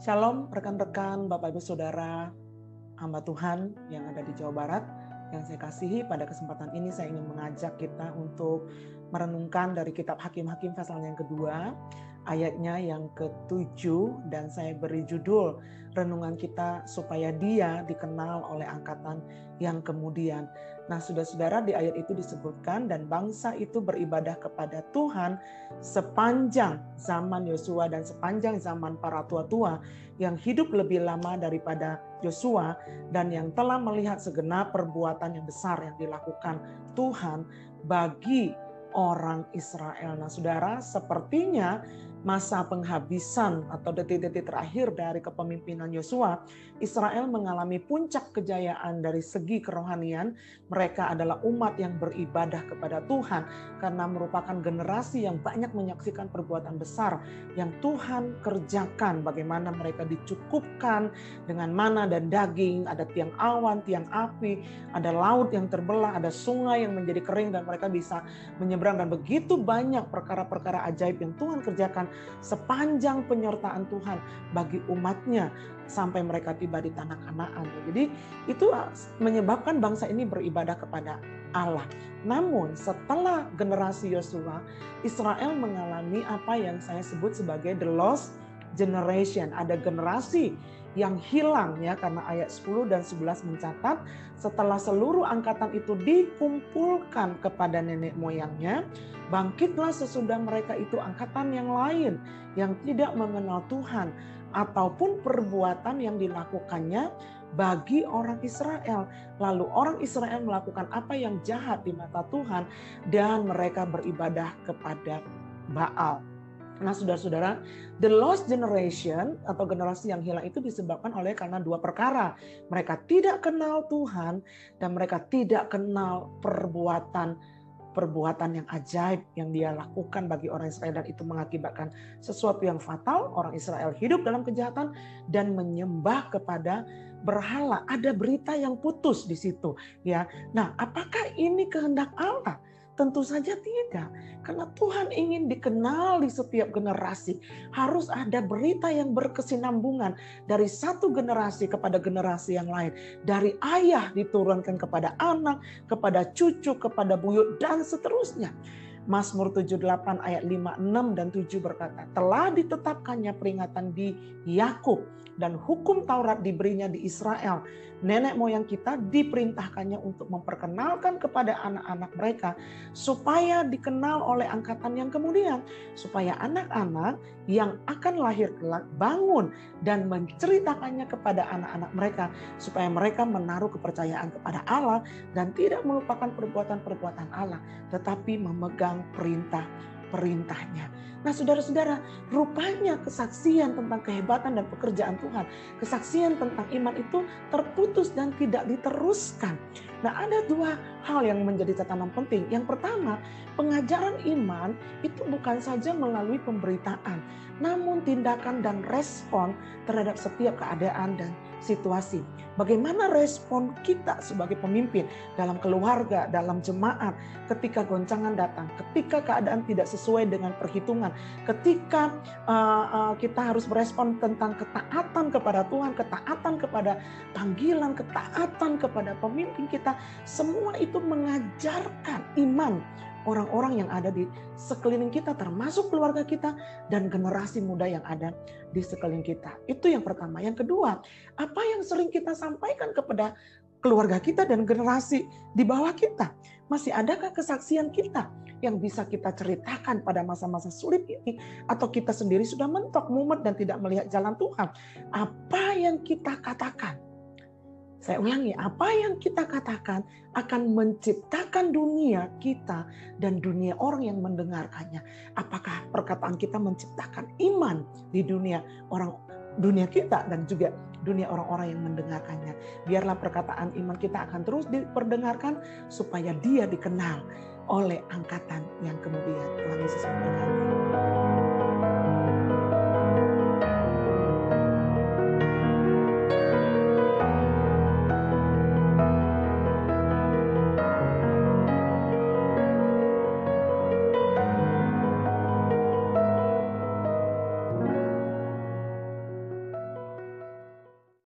Shalom rekan-rekan, Bapak Ibu Saudara, hamba Tuhan yang ada di Jawa Barat, yang saya kasihi. Pada kesempatan ini saya ingin mengajak kita untuk merenungkan dari kitab Hakim-Hakim pasal yang kedua, ayatnya yang ke-7, dan saya beri judul renungan kita supaya dia dikenal oleh angkatan yang kemudian. Nah, saudara-saudara, di ayat itu disebutkan, dan bangsa itu beribadah kepada Tuhan sepanjang zaman Yosua dan sepanjang zaman para tua-tua yang hidup lebih lama daripada Yosua dan yang telah melihat segenap perbuatan yang besar yang dilakukan Tuhan bagi orang Israel. Nah, saudara, sepertinya masa penghabisan atau detik-detik terakhir dari kepemimpinan Yosua, Israel mengalami puncak kejayaan dari segi kerohanian. Mereka adalah umat yang beribadah kepada Tuhan karena merupakan generasi yang banyak menyaksikan perbuatan besar yang Tuhan kerjakan. Bagaimana mereka dicukupkan dengan mana dan daging, ada tiang awan, tiang api, ada laut yang terbelah, ada sungai yang menjadi kering dan mereka bisa menyeberang, dan begitu banyak perkara-perkara ajaib yang Tuhan kerjakan sepanjang penyertaan Tuhan bagi umatnya sampai mereka tiba di tanah Kanaan. Jadi itu menyebabkan bangsa ini beribadah kepada Allah. Namun setelah generasi Yosua, Israel mengalami apa yang saya sebut sebagai the lost generation. Ada generasi yang hilang, ya, karena ayat 10 dan 11 mencatat setelah seluruh angkatan itu dikumpulkan kepada nenek moyangnya, bangkitlah sesudah mereka itu angkatan yang lain yang tidak mengenal Tuhan ataupun perbuatan yang dilakukannya bagi orang Israel. Lalu orang Israel melakukan apa yang jahat di mata Tuhan dan mereka beribadah kepada Baal. Nah, saudara-saudara, the lost generation atau generasi yang hilang itu disebabkan karena dua perkara. Mereka tidak kenal Tuhan dan mereka tidak kenal perbuatan yang ajaib yang dia lakukan bagi orang Israel, dan itu mengakibatkan sesuatu yang fatal. Orang Israel hidup dalam kejahatan dan menyembah kepada berhala. Ada berita yang putus di situ, ya. Nah, apakah ini kehendak Allah? Tentu saja tidak, karena Tuhan ingin dikenal di setiap generasi. Harus ada berita yang berkesinambungan dari satu generasi kepada generasi yang lain. Dari ayah diturunkan kepada anak, kepada cucu, kepada buyut, dan seterusnya. Mazmur 78 ayat 5, 6, dan 7 berkata, telah ditetapkannya peringatan di Yakub dan hukum Taurat diberinya di Israel. Nenek moyang kita diperintahkannya untuk memperkenalkan kepada anak-anak mereka supaya dikenal oleh angkatan yang kemudian. Supaya anak-anak yang akan lahir kelak bangun dan menceritakannya kepada anak-anak mereka. Supaya mereka menaruh kepercayaan kepada Allah dan tidak melupakan perbuatan-perbuatan Allah, tetapi memegang perintah-perintahnya. Nah, saudara-saudara, rupanya kesaksian tentang kehebatan dan pekerjaan Tuhan, kesaksian tentang iman itu terputus dan tidak diteruskan. Nah, ada dua hal yang menjadi catatan penting. Yang pertama, pengajaran iman itu bukan saja melalui pemberitaan, namun tindakan dan respon terhadap setiap keadaan dan situasi. Bagaimana respon kita sebagai pemimpin dalam keluarga, dalam jemaat, ketika goncangan datang, ketika keadaan tidak sesuai dengan perhitungan, ketika kita harus berespon tentang ketaatan kepada Tuhan, ketaatan kepada panggilan, ketaatan kepada pemimpin kita, semua itu mengajarkan iman orang-orang yang ada di sekeliling kita, termasuk keluarga kita dan generasi muda yang ada di sekeliling kita. Itu yang pertama. Yang kedua, apa yang sering kita sampaikan kepada keluarga kita dan generasi di bawah kita? Masih adakah kesaksian kita yang bisa kita ceritakan pada masa-masa sulit ini? Atau kita sendiri sudah mentok, mumet, dan tidak melihat jalan Tuhan? Apa yang kita katakan? Saya ulangi, apa yang kita katakan akan menciptakan dunia kita dan dunia orang yang mendengarkannya. Apakah perkataan kita menciptakan iman di dunia kita dan juga dunia orang-orang yang mendengarkannya. Biarlah perkataan iman kita akan terus diperdengarkan supaya dia dikenal oleh angkatan yang kemudian. Tuhan Yesus memberkati.